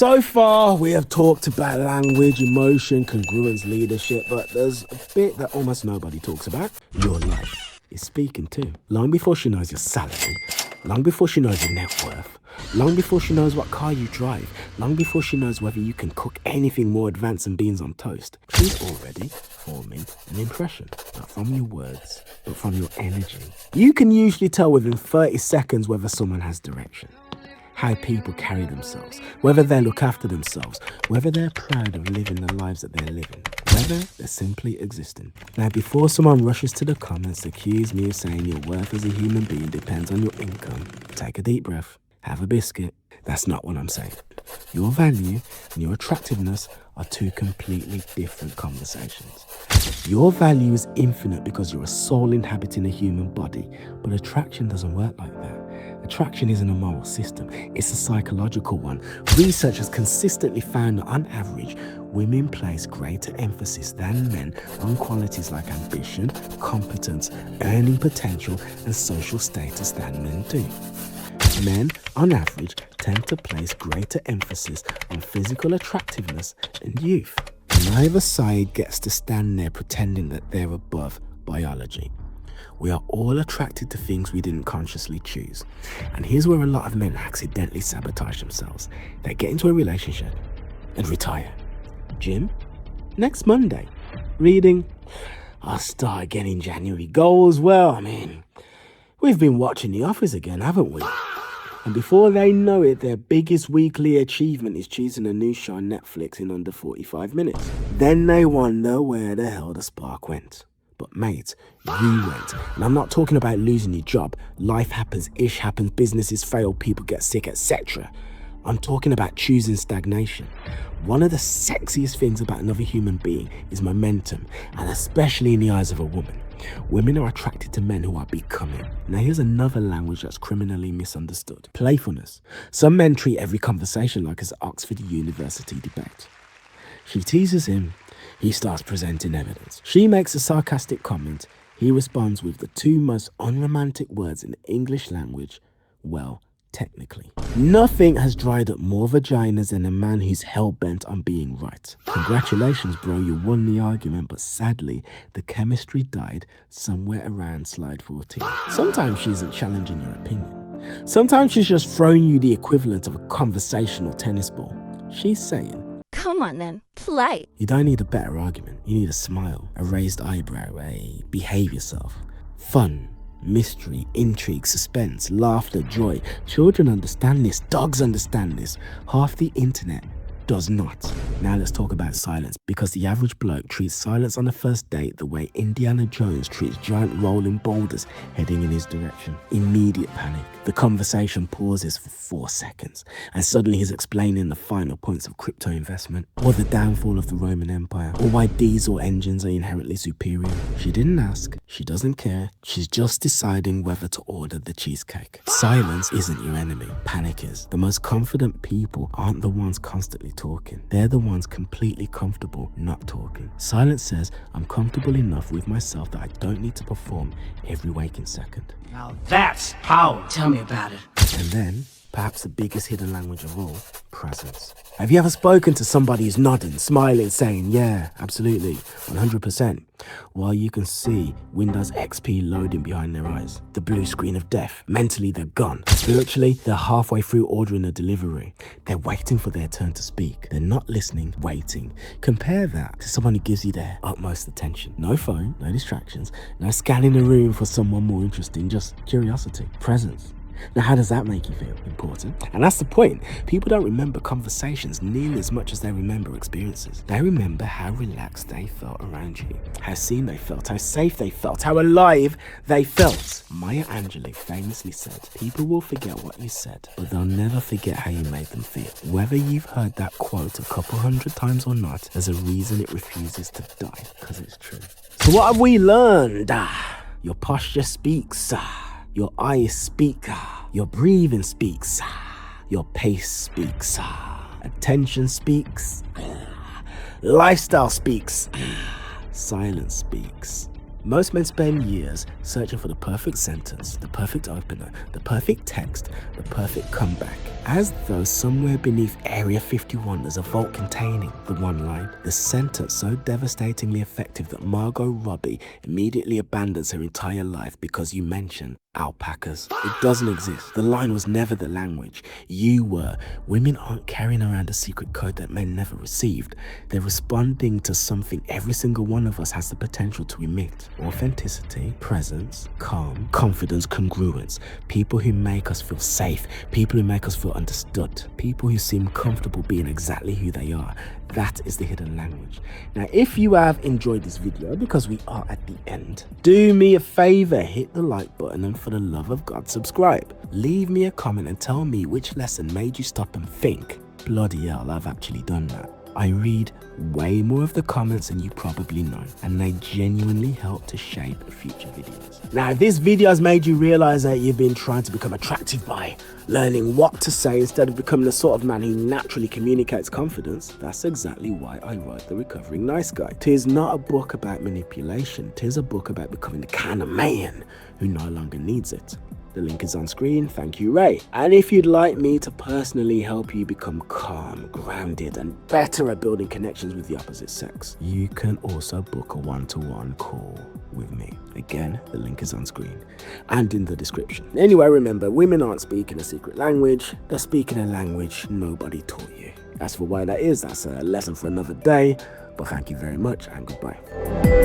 So far, we have talked about language, emotion, congruence, leadership, but there's a bit that almost nobody talks about. Your life is speaking too. Long before she knows your salary, long before she knows your net worth, long before she knows what car you drive, long before she knows whether you can cook anything more advanced than beans on toast, she's already forming an impression, not from your words, but from your energy. You can usually tell within 30 seconds whether someone has direction, how people carry themselves, whether they look after themselves, whether they're proud of living the lives that they're living, whether they're simply existing. Now, before someone rushes to the comments to accuse me of saying your worth as a human being depends on your income, take a deep breath, have a biscuit. That's not what I'm saying. Your value and your attractiveness are two completely different conversations. Your value is infinite because you're a soul inhabiting a human body, but attraction doesn't work like that. Attraction isn't a moral system, it's a psychological one. Research has consistently found that on average, women place greater emphasis than men on qualities like ambition, competence, earning potential, and social status than men do. Men, on average, tend to place greater emphasis on physical attractiveness and youth. Neither side gets to stand there pretending that they're above biology. We are all attracted to things we didn't consciously choose. And here's where a lot of men accidentally sabotage themselves. They get into a relationship and retire. Gym? Next Monday. Reading? I'll start again in January. Goals? Well, we've been watching The Office again, haven't we? And before they know it, their biggest weekly achievement is choosing a new show on Netflix in under 45 minutes. Then they wonder where the hell the spark went. But mate, you went. And I'm not talking about losing your job. Life happens, ish happens, businesses fail, people get sick, etc. I'm talking about choosing stagnation. One of the sexiest things about another human being is momentum, and especially in the eyes of a woman. Women are attracted to men who are becoming. Now here's another language that's criminally misunderstood. Playfulness. Some men treat every conversation like it's an Oxford University debate. She teases him. He starts presenting evidence. She makes a sarcastic comment. He responds with the two most unromantic words in the English language. Well, technically. Nothing has dried up more vaginas than a man who's hell-bent on being right. Congratulations, bro, you won the argument, but sadly, the chemistry died somewhere around slide 14. Sometimes she isn't challenging your opinion. Sometimes she's just throwing you the equivalent of a conversational tennis ball. She's saying, come on then, play. You don't need a better argument. You need a smile, a raised eyebrow, a behave yourself. Fun, mystery, intrigue, suspense, laughter, joy. Children understand this. Dogs understand this. Half the internet does not. Now let's talk about silence, because the average bloke treats silence on a first date the way Indiana Jones treats giant rolling boulders heading in his direction. Immediate panic. The conversation pauses for 4 seconds, and suddenly he's explaining the final points of crypto investment, or the downfall of the Roman Empire, or why diesel engines are inherently superior. She didn't ask. She doesn't care. She's just deciding whether to order the cheesecake. Silence isn't your enemy. Panic is. The most confident people aren't the ones constantly talking. They're the ones completely comfortable not talking. Silence says, I'm comfortable enough with myself that I don't need to perform every waking second. Now that's power. Tell me about it. And then, perhaps the biggest hidden language of all, presence. Have you ever spoken to somebody who's nodding, smiling, saying, yeah, absolutely, 100%, while you can see Windows XP loading behind their eyes, the blue screen of death? Mentally, they're gone. Spiritually, they're halfway through ordering a delivery. They're waiting for their turn to speak. They're not listening, waiting. Compare that to someone who gives you their utmost attention. No phone, no distractions, no scanning the room for someone more interesting, just curiosity, presence. Now, how does that make you feel? Important. And that's the point. People don't remember conversations nearly as much as they remember experiences. They remember how relaxed they felt around you, how seen they felt, how safe they felt, how alive they felt. Maya Angelou famously said, people will forget what you said, but they'll never forget how you made them feel. Whether you've heard that quote a couple hundred times or not, there's a reason it refuses to die, because it's true. So what have we learned? Your posture speaks. Your eyes speak, your breathing speaks, your pace speaks, attention speaks, lifestyle speaks, silence speaks. Most men spend years searching for the perfect sentence, the perfect opener, the perfect text, the perfect comeback, as though somewhere beneath Area 51 there's a vault containing the one line, the sentence so devastatingly effective that Margot Robbie immediately abandons her entire life because you mention alpacas. It doesn't exist. The line was never the language. You were. Women aren't carrying around a secret code that men never received. They're responding to something every single one of us has the potential to emit. Authenticity, presence, calm, confidence, congruence. People who make us feel safe. People who make us feel understood. People who seem comfortable being exactly who they are. That is the hidden language. Now, if you have enjoyed this video, because we are at the end, do me a favor, hit the like button, and for the love of God, subscribe. Leave me a comment and tell me which lesson made you stop and think, bloody hell, I've actually done that. I read way more of the comments than you probably know, and they genuinely help to shape future videos. Now, if this video has made you realize that you've been trying to become attractive by learning what to say instead of becoming the sort of man who naturally communicates confidence, that's exactly why I write The Recovering Nice Guy. Tis not a book about manipulation, tis a book about becoming the kind of man who no longer needs it. The link is on screen. Thank you, Ray. And if you'd like me to personally help you become calm, grounded, and better at building connections with the opposite sex, you can also book a one-to-one call with me. Again, the link is on screen and in the description. Anyway, remember, women aren't speaking a secret language. They're speaking a language nobody taught you. As for why that is, that's a lesson for another day. But thank you very much and goodbye.